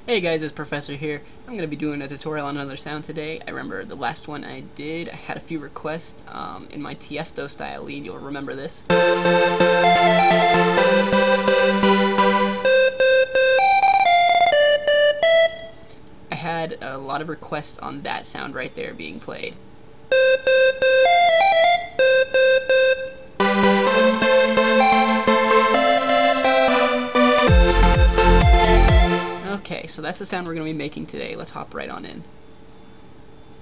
Hey guys, it's Professor here. I'm going to be doing a tutorial on another sound today. I remember the last one I did, I had a few requests in my Tiesto style lead. You'll remember this. I had a lot of requests on that sound right there being played. Okay, so that's the sound we're going to be making today. Let's hop right on in.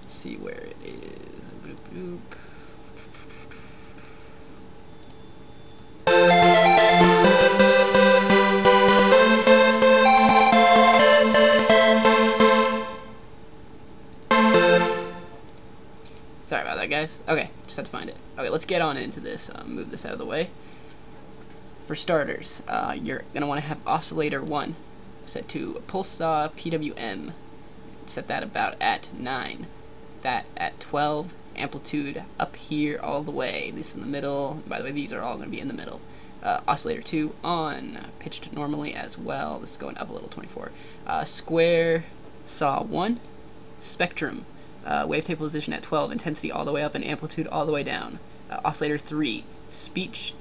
Let's see where it is. Boop, boop. Sorry about that, guys. Okay, just had to find it. Okay, let's get on into this. Move this out of the way. For starters, you're going to want to have Oscillator 1 set to Professoar PWM. Set that about at 9. That at 12. Amplitude up here all the way. This in the middle. By the way, these are all going to be in the middle. Oscillator 2 on. Pitched normally as well. This is going up a little, 24. Square Saw 1. Spectrum. Wavetable position at 12. Intensity all the way up and amplitude all the way down. Oscillator 3. Speech.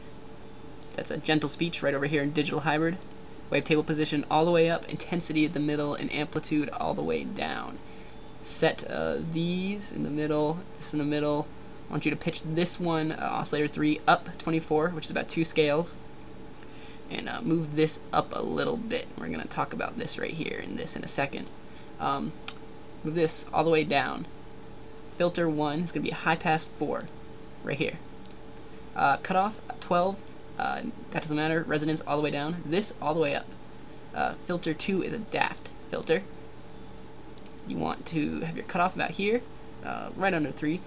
That's a gentle speech right over here in digital hybrid. Wavetable position all the way up, intensity at the middle, and amplitude all the way down. Set these in the middle, this in the middle. I want you to pitch this one, Oscillator 3, up 24, which is about 2 scales. And move this up a little bit. We're going to talk about this right here and this in a second. Move this all the way down. Filter 1 is going to be a high pass 4, right here. Cutoff 12. That doesn't matter. Resonance all the way down. This all the way up. Filter 2 is a daft filter. You want to have your cutoff about here, right under 3.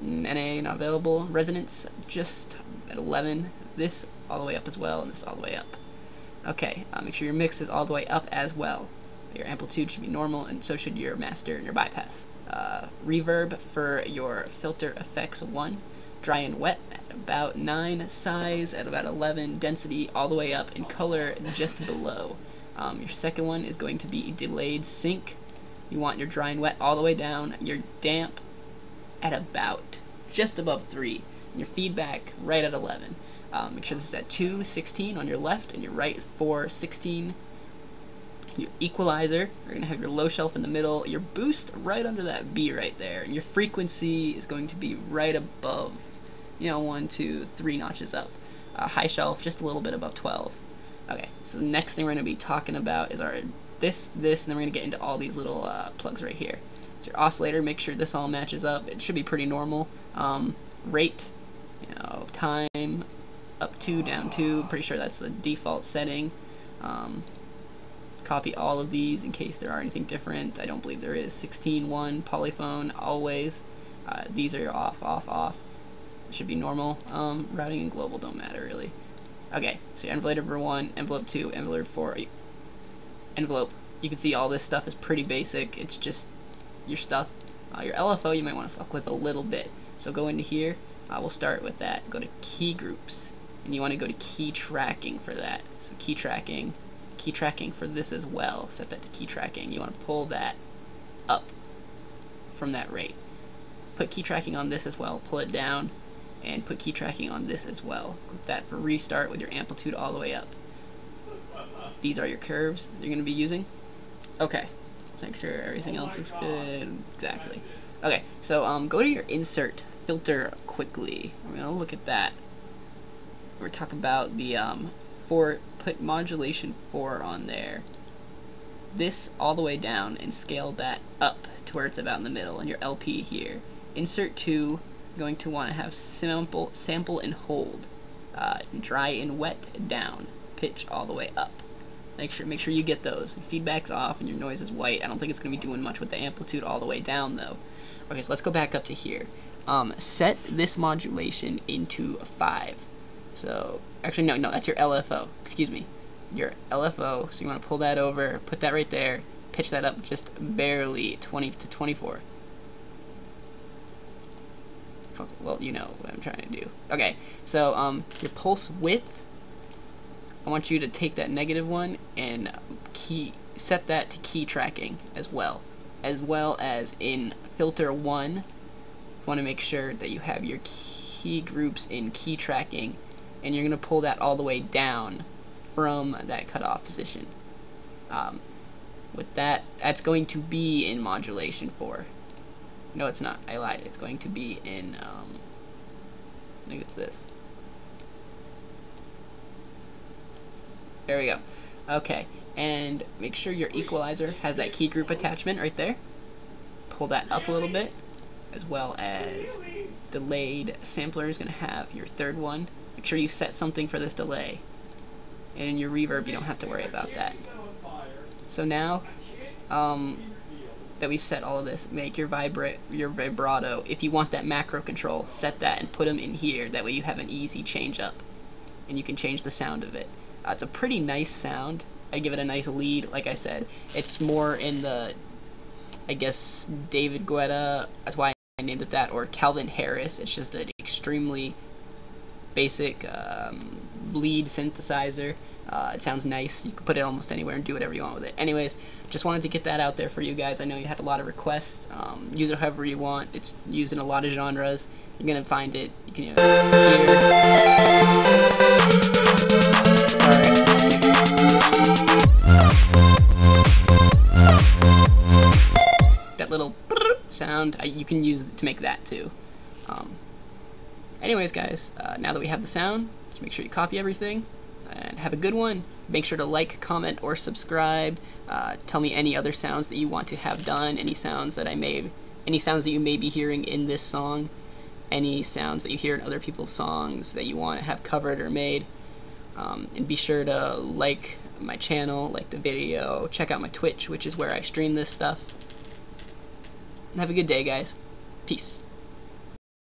NA not available. Resonance just at 11. This all the way up as well, and this all the way up. Okay, make sure your mix is all the way up as well. Your amplitude should be normal, and so should your master and your bypass. Reverb for your filter effects 1. Dry and wet at about 9, size at about 11, density all the way up, and color just below. Your second one is going to be delayed sync. You want your dry and wet all the way down, your damp at about just above 3, and your feedback right at 11. Make sure this is at 2, 16 on your left, and your right is 4, 16. Your equalizer, you're going to have your low shelf in the middle, your boost right under that B right there, and your frequency is going to be right above, 1, 2, 3 notches up. High shelf, just a little bit above 12. Okay, so the next thing we're going to be talking about is our this, and then we're going to get into all these little plugs right here. So your oscillator, make sure this all matches up. It should be pretty normal. Rate, time, up 2, down 2. Pretty sure that's the default setting. Copy all of these in case there are anything different. I don't believe there is. 16.1, polyphone, always. These are your off, off, off. It should be normal. Routing and global don't matter really. Okay, so your envelope number 1, envelope 2, envelope 4, envelope. You can see all this stuff is pretty basic. It's just your stuff. Your LFO you might want to fuck with a little bit. So go into here. We'll start with that. Go to key groups, and you want to go to key tracking for that. So key tracking for this as well. Set that to key tracking. You want to pull that up from that rate. Put key tracking on this as well. Pull it down, and put key tracking on this as well. Click that for restart with your amplitude all the way up. These are your curves you're going to be using. Okay, make sure everything else looks good. Exactly. Okay, so go to your insert filter quickly. We're going to look at that. We're talking about the put modulation 4 on there. This all the way down and scale that up to where it's about in the middle, and your LP here. Insert 2, you're going to want to have sample and hold. Dry and wet down. Pitch all the way up. Make sure you get those. Feedback's off and your noise is white. I don't think it's going to be doing much with the amplitude all the way down though. Okay, so let's go back up to here. Set this modulation into 5. So, actually no, that's your LFO. Excuse me. Your LFO, so you want to pull that over, put that right there, pitch that up just barely 20 to 24. Well, you know what I'm trying to do. Okay, so your pulse width, I want you to take that negative one and set that to key tracking as well as in filter 1. You want to make sure that you have your key groups in key tracking, and you're going to pull that all the way down from that cutoff position. With that, that's going to be in modulation 4. No, it's not. I lied. It's going to be in, I think it's this. There we go. Okay, and make sure your equalizer has that key group attachment right there. Pull that up a little bit, as well as delayed sampler is going to have your third one. Make sure you set something for this delay. And in your reverb, you don't have to worry about that. So now that we've set all of this, make your vibrato. If you want that macro control, set that and put them in here. That way you have an easy change up, and you can change the sound of it. It's a pretty nice sound. I give it a nice lead. Like I said, it's more in the, I guess, David Guetta. That's why I named it that, or Calvin Harris. It's just an extremely basic lead synthesizer. It sounds nice. You can put it almost anywhere and do whatever you want with it. Anyways, just wanted to get that out there for you guys. I know you had a lot of requests. Use it however you want. It's used in a lot of genres. You're gonna find it. You can hear. Sorry. That little sound, you can use it to make that too. Anyways, guys, now that we have the sound, just make sure you copy everything. And have a good one. Make sure to like, comment, or subscribe. Tell me any other sounds that you want to have done, any sounds that you may be hearing in this song, any sounds that you hear in other people's songs that you want to have covered or made. And be sure to like my channel, like the video, check out my Twitch, which is where I stream this stuff. And have a good day, guys. Peace.